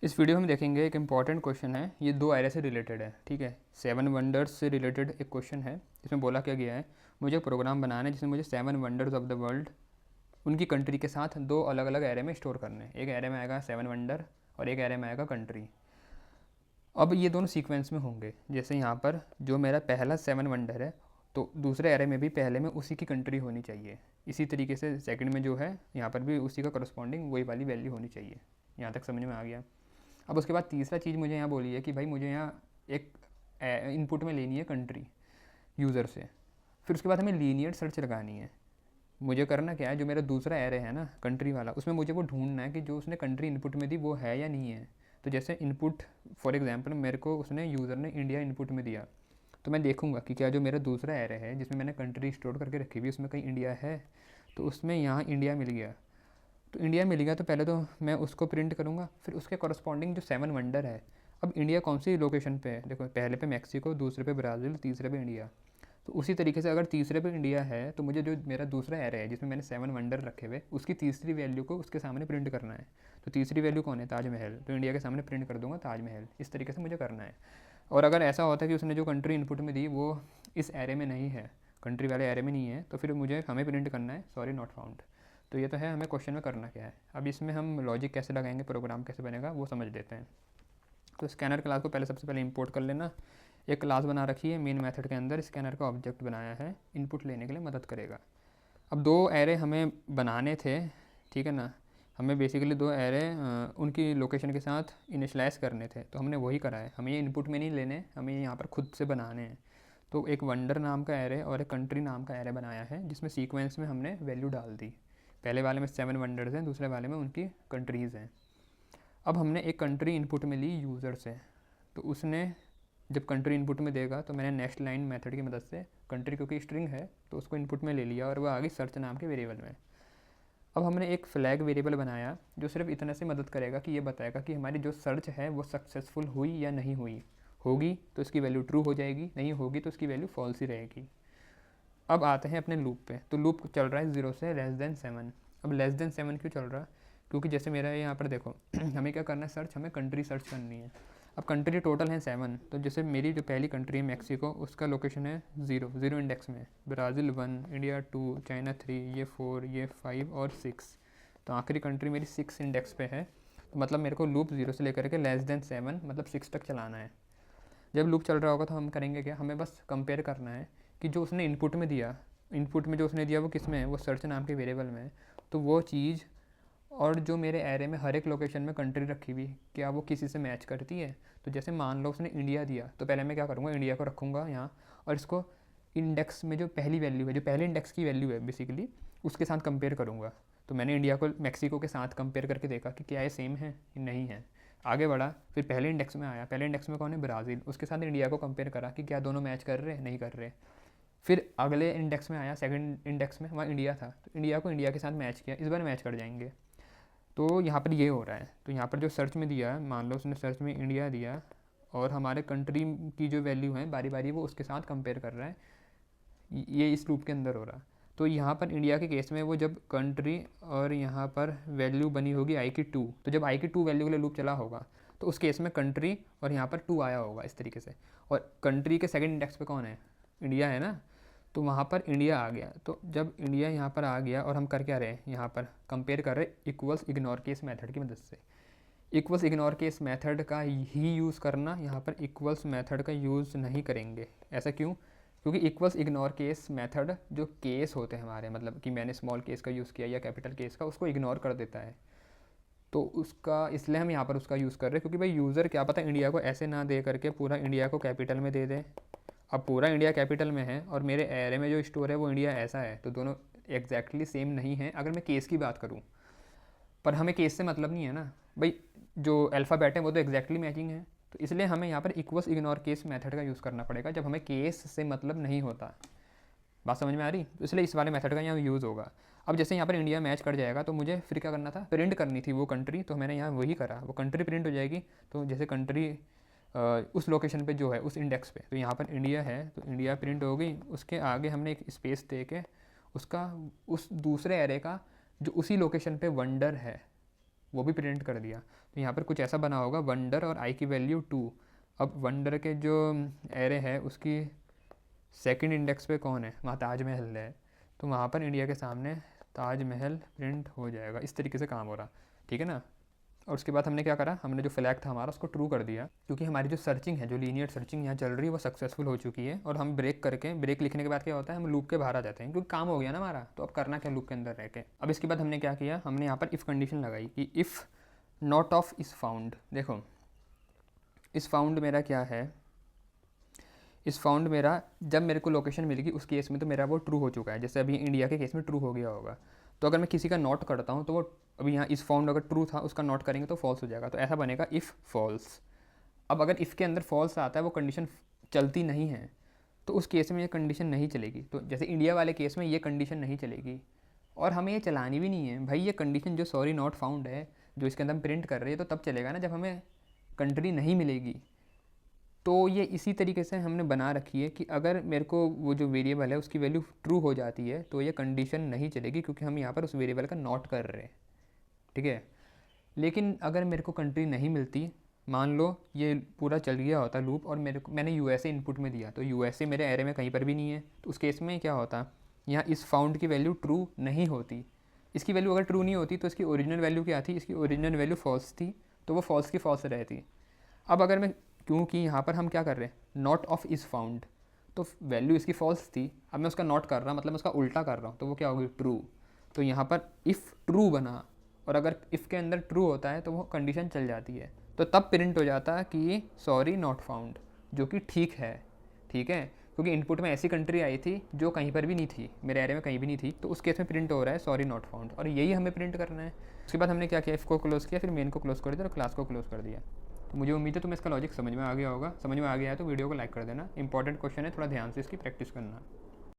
इस वीडियो में हम देखेंगे एक इम्पॉर्टेंट क्वेश्चन है, ये दो एरे से रिलेटेड है। ठीक है, 7 वंडर्स से रिलेटेड एक क्वेश्चन है। इसमें बोला क्या गया है, मुझे एक प्रोग्राम बनाना है जिसमें मुझे 7 वंडर्स ऑफ द वर्ल्ड उनकी कंट्री के साथ दो अलग अलग एरे में स्टोर करने हैं। एक एरे में आएगा 7 वंडर और एक एरे में आएगा कंट्री। अब ये दोनों सीक्वेंस में होंगे। जैसे यहाँ पर जो मेरा पहला 7 वंडर है तो दूसरे एरे में भी पहले में उसी की कंट्री होनी चाहिए। इसी तरीके से सेकंड में जो है यहाँ पर भी उसी का करस्पॉन्डिंग वही वाली वैल्यू होनी चाहिए। यहाँ तक समझ में आ गया। अब उसके बाद तीसरा चीज़ मुझे यहाँ बोली है कि भाई मुझे यहाँ एक इनपुट में लेनी है कंट्री यूज़र से। फिर उसके बाद हमें लीनियर सर्च लगानी है। मुझे करना क्या है, जो मेरा दूसरा एरे है ना कंट्री वाला, उसमें मुझे वो ढूंढना है कि जो उसने कंट्री इनपुट में दी वो है या नहीं है। तो जैसे इनपुट फॉर एग्जांपल मेरे को उसने यूज़र ने इंडिया इनपुट में दिया, तो मैं देखूंगा कि क्या जो मेरा दूसरा एरे है जिसमें मैंने कंट्री स्टोर करके रखी हुई उसमें कहीं इंडिया है। तो उसमें यहाँ इंडिया मिल गया, तो इंडिया मिल गया तो पहले तो मैं उसको प्रिंट करूँगा। फिर उसके कॉरस्पॉन्डिंग जो 7 वंडर है, अब इंडिया कौन सी लोकेशन पे है, देखो पहले पे मैक्सिको, दूसरे पे ब्राज़ील, तीसरे पे इंडिया। तो उसी तरीके से अगर तीसरे पे इंडिया है तो मुझे जो मेरा दूसरा एरे है जिसमें मैंने 7 वंडर रखे हुए उसकी तीसरी वैल्यू को उसके सामने प्रिंट करना है। तो तीसरी वैल्यू कौन है, ताजमहल, तो इंडिया के सामने प्रिंट कर दूंगा ताजमहल। इस तरीके से मुझे करना है। और अगर ऐसा होता है कि उसने जो कंट्री इनपुट में दी वो इस एरे में नहीं है, कंट्री वाले एरे में नहीं है, तो फिर मुझे हमें प्रिंट करना है सॉरी नॉट फाउंड। तो ये तो है हमें क्वेश्चन में करना क्या है। अब इसमें हम लॉजिक कैसे लगाएंगे, प्रोग्राम कैसे बनेगा वो समझ लेते हैं। तो स्कैनर क्लास को पहले सबसे पहले इंपोर्ट कर लेना। एक क्लास बना रखी है मेन मेथड के अंदर, स्कैनर का ऑब्जेक्ट बनाया है, इनपुट लेने के लिए मदद करेगा। अब दो एरे हमें बनाने थे, ठीक है ना। हमें बेसिकली दो एरे उनकी लोकेशन के साथ इनिशलाइज करने थे, तो हमने वही करा है। हमें ये इनपुट में नहीं लेने, हमें यहाँ पर खुद से बनाने हैं। तो एक वंडर नाम का एरे और एक कंट्री नाम का एरे बनाया है जिसमें सीक्वेंस में हमने वैल्यू डाल दी। पहले वाले में 7 वंडर्स हैं, दूसरे वाले में उनकी कंट्रीज़ हैं। अब हमने एक कंट्री इनपुट में ली यूज़र से, तो उसने जब कंट्री इनपुट में देगा तो मैंने नेक्स्ट लाइन मेथड की मदद से कंट्री क्योंकि स्ट्रिंग है तो उसको इनपुट में ले लिया और वह आ गई सर्च नाम के वेरिएबल में। अब हमने एक फ्लैग वेरिएबल बनाया जो सिर्फ इतना से मदद करेगा कि ये बताएगा कि हमारी जो सर्च है वो सक्सेसफुल हुई या नहीं हुई। होगी तो इसकी वैल्यू ट्रू हो जाएगी, नहीं होगी तो इसकी वैल्यू फॉल्स ही रहेगी। अब आते हैं अपने लूप पे। तो लूप चल रहा है 0 से <7। अब <7 क्यों चल रहा, क्योंकि जैसे मेरा यहाँ पर देखो हमें क्या करना है, सर्च हमें कंट्री सर्च करनी है। अब कंट्री टोटल है 7, तो जैसे मेरी जो पहली कंट्री है मैक्सिको, उसका लोकेशन है 0 इंडेक्स में, ब्राज़ील 1, इंडिया 2, चाइना 3, ये 4, ये 5 और 6। तो आखिरी कंट्री मेरी 6 इंडेक्स पे है। तो मतलब मेरे को लूप 0 से लेकर के <7 मतलब 6 तक चलाना है। जब लूप चल रहा होगा तो हम करेंगे क्या, हमें बस कंपेयर करना है कि जो उसने इनपुट में दिया, इनपुट में जो उसने दिया वो किस में है, वो सर्च नाम के वेरिएबल में है। तो वो चीज़ और जो मेरे एरे में हर एक लोकेशन में कंट्री रखी हुई क्या वो किसी से मैच करती है। तो जैसे मान लो उसने इंडिया दिया तो पहले मैं क्या करूँगा, इंडिया को रखूँगा यहाँ और इसको इंडेक्स में जो पहली वैल्यू है, जो पहले इंडेक्स की वैल्यू है बेसिकली, उसके साथ कंपेयर करूँगा। तो मैंने इंडिया को मैक्सिको के साथ कंपेयर करके देखा कि क्या ये सेम है, नहीं है। आगे बढ़ा, फिर पहले इंडेक्स में आया, पहले इंडेक्स में कौन है, ब्राज़ील, उसके साथ इंडिया को कंपेयर करा कि क्या दोनों मैच कर रहे हैं, नहीं कर रहे। फिर अगले इंडेक्स में आया, सेकंड इंडेक्स में, वहाँ इंडिया था, तो इंडिया को इंडिया के साथ मैच किया, इस बार मैच कर जाएंगे। तो यहाँ पर ये हो रहा है। तो यहाँ पर जो सर्च में दिया, मान लो उसने सर्च में इंडिया दिया और हमारे कंट्री की जो वैल्यू है बारी बारी वो उसके साथ कंपेयर कर रहा है, ये इस लूप के अंदर हो रहा। तो यहाँ पर इंडिया के केस में वो जब कंट्री और यहाँ पर वैल्यू बनी होगी आई की 2, तो जब आई की 2 वैल्यू के लिए लूप चला होगा तो उस केस में कंट्री और यहाँ पर 2 आया होगा इस तरीके से। और कंट्री के सेकंड इंडेक्स पे कौन है, इंडिया है ना, तो वहाँ पर इंडिया आ गया। तो जब इंडिया यहाँ पर आ गया और हम कर क्या रहे हैं, यहाँ पर कंपेयर कर रहे इक्वल्स इग्नोर केस मेथड की मदद से। इक्वल्स इग्नोर केस मेथड का ही यूज़ करना, यहाँ पर इक्वल्स मेथड का यूज़ नहीं करेंगे। ऐसा क्यों, क्योंकि इक्वल्स इग्नोर केस मेथड जो केस होते हैं हमारे, मतलब कि मैंने स्मॉल केस का यूज़ किया या कैपिटल केस का, उसको इग्नोर कर देता है। तो उसका इसलिए हम यहाँ पर उसका यूज़ कर रहे हैं, क्योंकि भाई यूज़र क्या पता इंडिया को ऐसे ना दे करके पूरा इंडिया को कैपिटल में दे दे। अब पूरा इंडिया कैपिटल में है और मेरे एरे में जो स्टोर है वो इंडिया ऐसा है, तो दोनों एग्जैक्टली सेम नहीं है अगर मैं केस की बात करूँ। पर हमें केस से मतलब नहीं है ना भाई, जो अल्फ़ाबेट है वो तो एग्जैक्टली मैचिंग है। तो इसलिए हमें यहाँ पर इक्वल्स इग्नोर केस मेथड का यूज़ करना पड़ेगा जब हमें केस से मतलब नहीं होता। बात समझ में आ रही, तो इसलिए इस वाले मेथड का यहाँ यूज़ होगा। अब जैसे यहाँ पर इंडिया मैच कर जाएगा तो मुझे फिर क्या करना था, प्रिंट करनी थी वो कंट्री, तो मैंने यहाँ वही करा, वो कंट्री प्रिंट हो जाएगी। तो जैसे कंट्री उस लोकेशन पे जो है उस इंडेक्स पे, तो यहाँ पर इंडिया है तो इंडिया प्रिंट हो गई। उसके आगे हमने एक स्पेस दे के उसका उस दूसरे एरे का जो उसी लोकेशन पे वंडर है वो भी प्रिंट कर दिया। तो यहाँ पर कुछ ऐसा बना होगा, वंडर और आई की वैल्यू 2। अब वंडर के जो एरे है उसकी सेकंड इंडेक्स पे कौन है, वहाँ ताजमहल है, तो वहाँ पर इंडिया के सामने ताजमहल प्रिंट हो जाएगा। इस तरीके से काम हो रहा, ठीक है ना। और उसके बाद हमने क्या करा, हमने जो फ्लैग था हमारा उसको ट्रू कर दिया, क्योंकि हमारी जो सर्चिंग है, जो लीनियर सर्चिंग यहाँ चल रही है वो सक्सेसफुल हो चुकी है। और हम ब्रेक करके, ब्रेक लिखने के बाद क्या होता है, हम लूप के बाहर आ जाते हैं, क्योंकि काम हो गया ना हमारा। तो अब करना क्या लूप के अंदर रह के। अब इसके बाद हमने क्या किया, हमने यहाँ पर इफ़ कंडीशन लगाई कि if not of is found. देखो इस फाउंड मेरा क्या है, इस फाउंड मेरा जब मेरे को लोकेशन मिलेगी उस केस में तो मेरा वो ट्रू हो चुका है, जैसे अभी इंडिया के केस में ट्रू हो गया होगा। तो अगर मैं किसी का नॉट करता हूँ तो वो अभी यहाँ इस फाउंड अगर ट्रू था उसका नॉट करेंगे तो फॉल्स हो जाएगा, तो ऐसा बनेगा इफ़ फॉल्स। अब अगर इफ़ के अंदर फॉल्स आता है, वो कंडीशन चलती नहीं है, तो उस केस में ये कंडीशन नहीं चलेगी। तो जैसे इंडिया वाले केस में ये कंडीशन नहीं चलेगी और हमें ये चलानी भी नहीं है भाई। ये कंडीशन जो सॉरी नॉट फाउंड है, जो इसके अंदर हम प्रिंट कर रहे हैं, तो तब चलेगा ना जब हमें कंट्री नहीं मिलेगी। तो ये इसी तरीके से हमने बना रखी है कि अगर मेरे को वो जो वेरिएबल है उसकी वैल्यू ट्रू हो जाती है तो ये कंडीशन नहीं चलेगी, क्योंकि हम यहाँ पर उस वेरिएबल का नॉट कर रहे हैं, ठीक है। लेकिन अगर मेरे को कंट्री नहीं मिलती, मान लो ये पूरा चल गया होता लूप और मैंने यूएसए इनपुट में दिया, तो यूएसए मेरे एरे में कहीं पर भी नहीं है, तो उस केस में क्या होता, यहाँ इस फाउंड की वैल्यू ट्रू नहीं होती। इसकी वैल्यू अगर ट्रू नहीं होती तो इसकी ओरिजिनल वैल्यू क्या थी, इसकी ओरिजिनल वैल्यू फॉल्स थी, तो वो फॉल्स की फॉल्स रहती। अब अगर मैं, क्योंकि यहाँ पर हम क्या कर रहे हैं, नॉट ऑफ इज़ फाउंड, तो वैल्यू इसकी फॉल्स थी, अब मैं उसका नॉट कर रहा, मतलब मैं उसका उल्टा कर रहा हूँ, तो वो क्या होगी, ट्रू। तो यहाँ पर इफ़ ट्रू बना, और अगर इफ़ के अंदर ट्रू होता है तो वो कंडीशन चल जाती है, तो तब प्रिंट हो जाता है कि सॉरी नॉट फाउंड, जो कि ठीक है, ठीक है। क्योंकि इनपुट में ऐसी कंट्री आई थी जो कहीं पर भी नहीं थी, मेरे एरिया में कहीं भी नहीं थी, तो उस केस में प्रिंट हो रहा है सॉरी नॉट फाउंड, और यही हमें प्रिंट करना है। उसके बाद हमने क्या किया, इफ़ को क्लोज़ किया, फिर मेन को क्लोज़ कर दिया और क्लास को क्लोज़ कर दिया। तो मुझे उम्मीद है तुम्हें इसका लॉजिक समझ में आ गया होगा। समझ में आ गया है तो वीडियो को लाइक कर देना। इंपॉर्टेंट क्वेश्चन है, थोड़ा ध्यान से इसकी प्रैक्टिस करना।